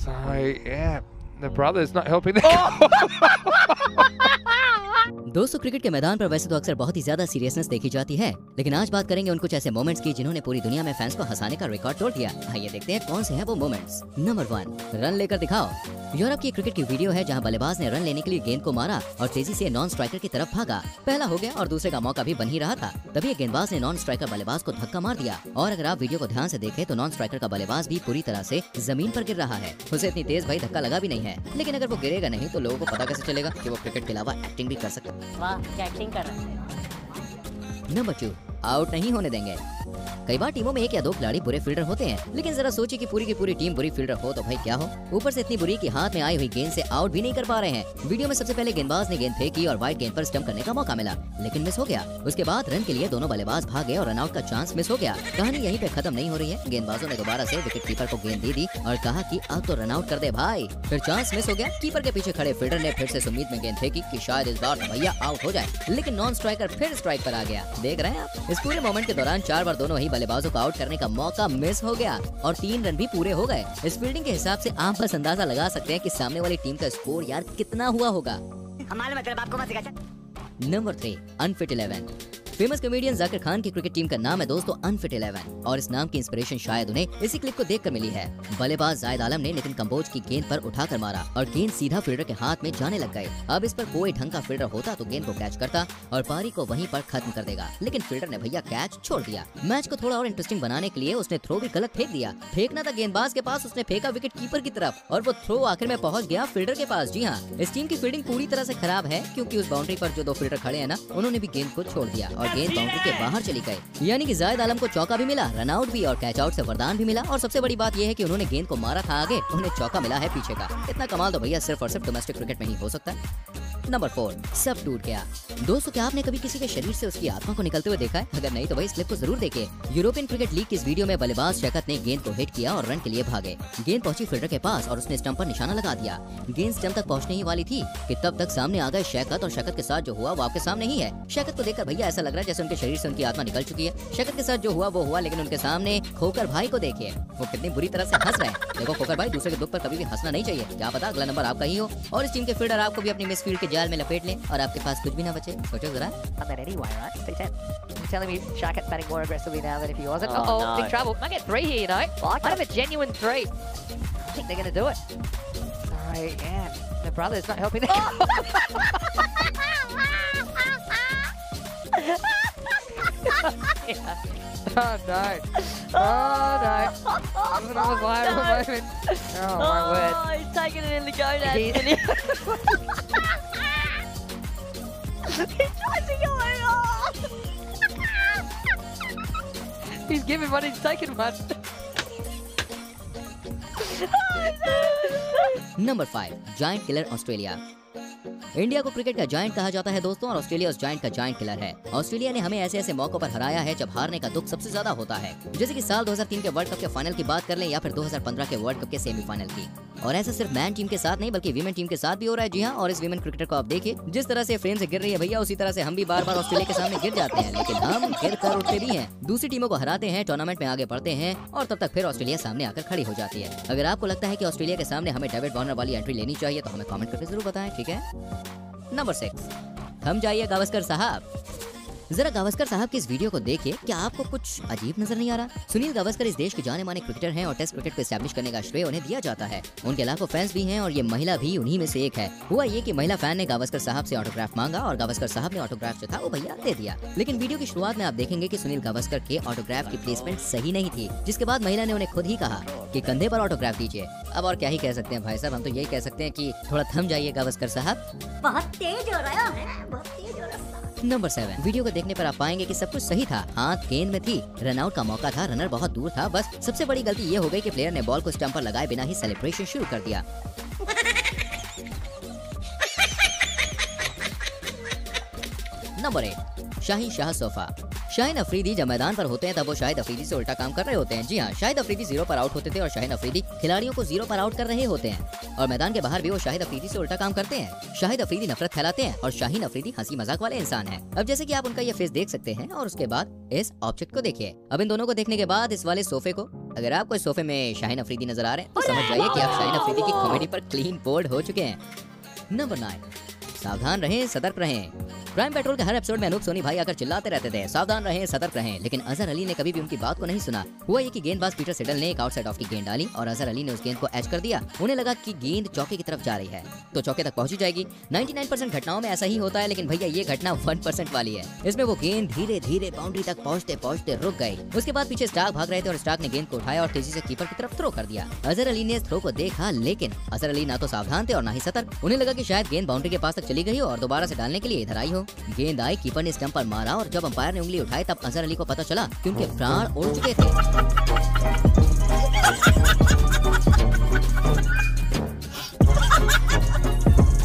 So yeah, the brother is not helping them. दोस्तों cricket के मैदान पर वैसे तो अक्सर बहुत ही ज्यादा सीरियसनेस देखी जाती है, लेकिन आज बात करेंगे उन कुछ ऐसे मोमेंट्स की जिन्होंने पूरी दुनिया में फैंस को हंसाने का रिकॉर्ड तोड़ दिया। आइए देखते हैं कौन से हैं वो मोमेंट्स। नंबर 1, रन लेकर दिखाओ। यूरोप की क्रिकेट की वीडियो है जहां बल्लेबाज ने रन लेने के लिए गेंद को मारा और तेजी से नॉन स्ट्राइकर की तरफ भागा। पहला हो गया और दूसरे का मौका भी बन ही रहा था, तभी गेंदबाज ने नॉन स्ट्राइकर बल्लेबाज को धक्का मार दिया। और अगर आप वीडियो को ध्यान से देखें तो नॉन स्ट्राइकर का बल्लेबाज भी पूरी तरह से जमीन पर गिर रहा है। उसे इतनी तेज भाई धक्का लगा भी नहीं है, लेकिन अगर वो गिरेगा नहीं तो लोगों को पता कैसे चलेगा कि वो क्रिकेट के अलावा एक्टिंग भी कर सकता है। वाह, क्या एक्टिंग कर रहा है। नंबर 2, आउट नहीं होने देंगे। कई बार टीमों में एक या दो खिलाड़ी बुरे फील्डर होते हैं, लेकिन जरा सोचिए कि पूरी की पूरी टीम बुरी फील्डर हो तो भाई क्या हो। ऊपर से इतनी बुरी कि हाथ में आई हुई गेंद से आउट भी नहीं कर पा रहे हैं। वीडियो में सबसे पहले गेंदबाज ने गेंद फेंकी और वाइड गेंद पर स्टंप करने का मौका मिला, लेकिन मिस हो गया। उसके बाद रन के लिए दोनों बल्लेबाज भागे और रन आउट का चांस मिस हो गया। कहानी यहीं पे खत्म नहीं हो रही है। गेंदबाजों ने दोबारा से विकेट कीपर को गेंद दे दी और कहा कि अब तो रन आउट कर दे भाई। फिर चांस मिस हो गया। कीपर के पीछे खड़े फील्डर ने फिर से उम्मीद में गेंद फेंकी कि शायद इस बार भैया आउट हो जाए, लेकिन नॉन स्ट्राइकर फिर स्ट्राइक पर आ गया। देख रहे हैं आप, इस पूरे मोमेंट के दौरान 4 बार दोनों ही बल्लेबाजों को आउट करने का मौका मिस हो गया और 3 रन भी पूरे हो गए। इस फील्डिंग के हिसाब से आप बस अंदाजा लगा सकते हैं कि सामने वाली टीम का स्कोर यार कितना हुआ होगा। हमारे मतलब आपको मत सिखा। Number 3, unfit 11। Famous comedian Zakir Khan की क्रिकेट टीम का नाम है दोस्तों अनफिट 11 और इस नाम की इंस्पिरेशन शायद उन्हें इसी क्लिप को देखकर मिली है। बल्लेबाज जायद आलम ने नितिन कंबोज की गेंद पर उठाकर मारा और गेंद सीधा फील्डर के हाथ में जाने लग गए। अब इस पर कोई ढंग का फील्डर होता तो गेंद को कैच करता और पारी को वहीं पर खत्म कर देगा, लेकिन फील्डर ने भैया कैच छोड़ दिया। मैच को थोड़ा और इंटरेस्टिंग बनाने के लिए उसने थ्रो भी गलत फेंक दिया। फेंकना था गेंदबाज के पास, उसने फेंका विकेट कीपर की तरफ और वो थ्रो आखिर में पहुंच गया फील्डर के पास। जी हाँ, इस टीम की फील्डिंग पूरी तरह से खराब है, क्योंकि उस बाउंड्री पर जो 2 फील्डर खड़े हैं ना, उन्होंने भी गेंद को छोड़ दिया और गेंद बाउंड्री के बाहर चली गई। यानी कि जायद आलम को चौका भी मिला, रन आउट भी और कैच आउट से वरदान भी मिला। और सबसे बड़ी बात यह है कि उन्होंने गेंद को मारा था आगे, उन्हें चौका मिला है पीछे का। इतना कमाल तो भैया सिर्फ और सिर्फ डोमेस्टिक क्रिकेट में ही हो सकता है। नंबर 4, सब टूट गया। दोस्तों क्या आपने कभी किसी के शरीर से उसकी आत्मा को निकलते हुए देखा है? अगर नहीं तो भाई इस क्लिप को जरूर देखिए। यूरोपियन क्रिकेट लीग की इस वीडियो में बल्लेबाज शैकत ने गेंद को हिट किया और रन के लिए भागे। गेंद पहुंची फील्डर के पास और उसने स्टंप पर निशाना लगा दिया। गेंद स्टंप तक पहुंचने ही वाली थी कि तब तक सामने आ गए शैकत और शैकत के साथ जो हुआ वो आपके सामने ही है। शैकत को देखकर भैया ऐसा लग रहा है जैसे उनके शरीर से उनकी आत्मा निकल चुकी है। शैकत के साथ जो हुआ वो हुआ, लेकिन उनके सामने खोकर भाई को देखिए, वो कितनी बुरी तरह से हंस रहे हैं। देखो खोकर भाई, दूसरे के दुख पर कभी भी हंसना नहीं चाहिए। क्या पता अगला नंबर आपका ही हो और इस टीम के फील्डर आपको भी अपनी मिसफील्ड के जाल में लपेट लें और आपके पास कुछ भी ना बचे। सोचो जरा। I'm that anyway, right? Stay 10. You're telling me Shaq's batting more aggressively now than if he wasn't? Oh, no. big trouble. Might get 3 here, you know. Might have a genuine 3. I think they're going to do it. So, yeah, the brother's not helping them. Yeah. Oh, no. Oh, no. Another viral moment. Oh, my word. He's taking it in the gonads. He's trying to go off. He's given one, he's taken one. Number 5, giant killer Australia. India को cricket का giant कहा जाता है दोस्तों, और Australia उस giant का giant killer है। ऑस्ट्रेलिया ने हमें ऐसे ऐसे मौकों पर हराया है जब हारने का दुख सबसे ज्यादा होता है, जैसे कि साल 2003 के वर्ल्ड कप के फाइनल की बात कर लें या फिर 2015 के वर्ल्ड कप के सेमीफाइनल की। और ऐसा सिर्फ मैन टीम के साथ नहीं बल्कि वीमेन टीम के साथ भी हो रहा है। जी हाँ, और इस वीमेन क्रिकेटर को आप देखिए, जिस तरह से फ्रेम से गिर रही है भैया, उसी तरह से हम भी बार बार ऑस्ट्रेलिया के सामने गिर जाते हैं, लेकिन हम गिर कर उठते भी हैं, दूसरी टीमों को हराते हैं, टूर्नामेंट में आगे बढ़ते हैं और तब तक फिर ऑस्ट्रेलिया सामने आकर खड़ी हो जाती है। अगर आपको लगता है कि ऑस्ट्रेलिया के सामने हमें डेविड वार्नर वाली एंट्री लेनी चाहिए तो हमें कमेंट करके जरूर बताएं, ठीक है। नंबर 6, थम जाइए गावस्कर साहब। जरा गावस्कर साहब की इस वीडियो को देखिए, क्या आपको कुछ अजीब नजर नहीं आ रहा? सुनील गावस्कर इस देश के जाने माने क्रिकेटर हैं और टेस्ट क्रिकेट को एस्टैब्लिश करने का श्रेय उन्हें दिया जाता है। उनके लाखों फैंस भी हैं और ये महिला भी उन्हीं में से एक है। हुआ ये कि महिला फैन ने गावस्कर साहब से ऑटोग्राफ मांगा और गावस्कर साहब ने ऑटोग्राफ जो था वो भैया दे दिया। लेकिन वीडियो की शुरुआत में आप देखेंगे कि सुनील गावस्कर के ऑटोग्राफ की प्लेसमेंट सही नहीं थी, जिसके बाद महिला ने उन्हें खुद ही कहा कि कंधे पर ऑटोग्राफ दीजिए। अब और क्या ही कह सकते हैं भाई साहब, हम तो यही कह सकते हैं कि थोड़ा थम जाइए गावस्कर साहब। बहुत तेज हो रहा है, बहुत तेज हो रहा है। नंबर 7, वीडियो को देखने पर आप पाएंगे कि सब कुछ सही था, हाथ गेंद में थी, रन आउट का मौका था, रनर बहुत दूर था, बस सबसे बड़ी गलती ये हो गई कि प्लेयर ने बॉल को स्टंप पर लगाए बिना ही सेलिब्रेशन शुरू कर दिया। नंबर 8, शाहीन शाह सोफा। शाहीन अफरीदी जब मैदान पर होते हैं तब वो शाहिद अफरीदी से उल्टा काम कर रहे होते हैं। जी हाँ, शाहिद अफरीदी 0 पर आउट होते थे और शाहीन अफरीदी खिलाड़ियों को 0 पर आउट कर रहे होते हैं, और मैदान के बाहर भी वो शाहिद अफरीदी से उल्टा काम करते हैं। शाहिद अफरीदी नफरत फैलाते हैं और शाहीन अफरीदी हंसी मजाक वाले इंसान हैं। अब जैसे कि आप उनका ये फेस देख सकते हैं और उसके बाद इस ऑब्जेक्ट को देखिए। अब इन दोनों को देखने के बाद इस वाले सोफे को अगर आप कोई सोफे में शाहीन अफरीदी नजर आ रहे हैं तो समझ जाइए कि आप शाहीन अफरीदी की कॉमेडी पर क्लीन बोर्ड हो चुके हैं। नंबर 9, सावधान रहें, सतर्क रहें। क्राइम पेट्रोल के हर एपिसोड में अनूप सोनी भाई आकर चिल्लाते रहते थे, सावधान रहें, सतर्क रहें, लेकिन अजहर अली ने कभी भी उनकी बात को नहीं सुना। हुआ ये कि गेंदबाज पीटर सिडल ने एक आउटसाइड ऑफ की गेंद डाली और अजहर अली ने उस गेंद को एच कर दिया। उन्हें लगा कि गेंद चौके की तरफ जा रही है तो चौके तक पहुंची जाएगी। 99% घटनाओं में ऐसा ही होता है, लेकिन भैया ये घटना 1% वाली है। इसमें वो गेंद धीरे धीरे बाउंड्री तक पहुंचते पहुंचते रुक गई। उसके बाद पीछे स्टार्क भाग रहे थे और स्टार्क ने गेंद को उठाया और तेजी से कीपर की तरफ थ्रो कर दिया। अजहर अली ने इस थ्रो को देखा, लेकिन अजहर अली ना तो सावधान थे और ना ही सतर्क। उन्हें लगा कि शायद गेंद बाउंड्री के पास तक चली गई हो और दोबारा से डालने के लिए इधर आई हो। गेंद आई, कीपर ने स्टंप पर मारा और जब अंपायर ने उंगली उठाई तब अजहर अली को पता चला कि उनके प्राण उड़ चुके थे।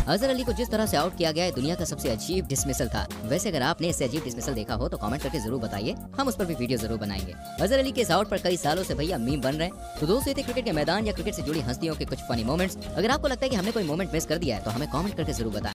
अजहर अली को जिस तरह से आउट किया गया है दुनिया का सबसे अजीब डिसमिसल था। वैसे अगर आपने इससे अजीब डिसमिसल देखा हो तो कमेंट करके जरूर बताइए, हम उस पर भी वीडियो जरूर बनाएंगे। अजहर अली के इस आउट पर कई सालों से भैया मीम बन रहे हैं। तो दोस्तों, ये थे क्रिकेट के मैदान या क्रिकेट से जुड़ी हस्तियों के कुछ फनी मोमेंट्स। अगर आपको लगता है कि हमने कोई मोमेंट मिस कर दिया है तो हमें कमेंट करके जरूर बताएं।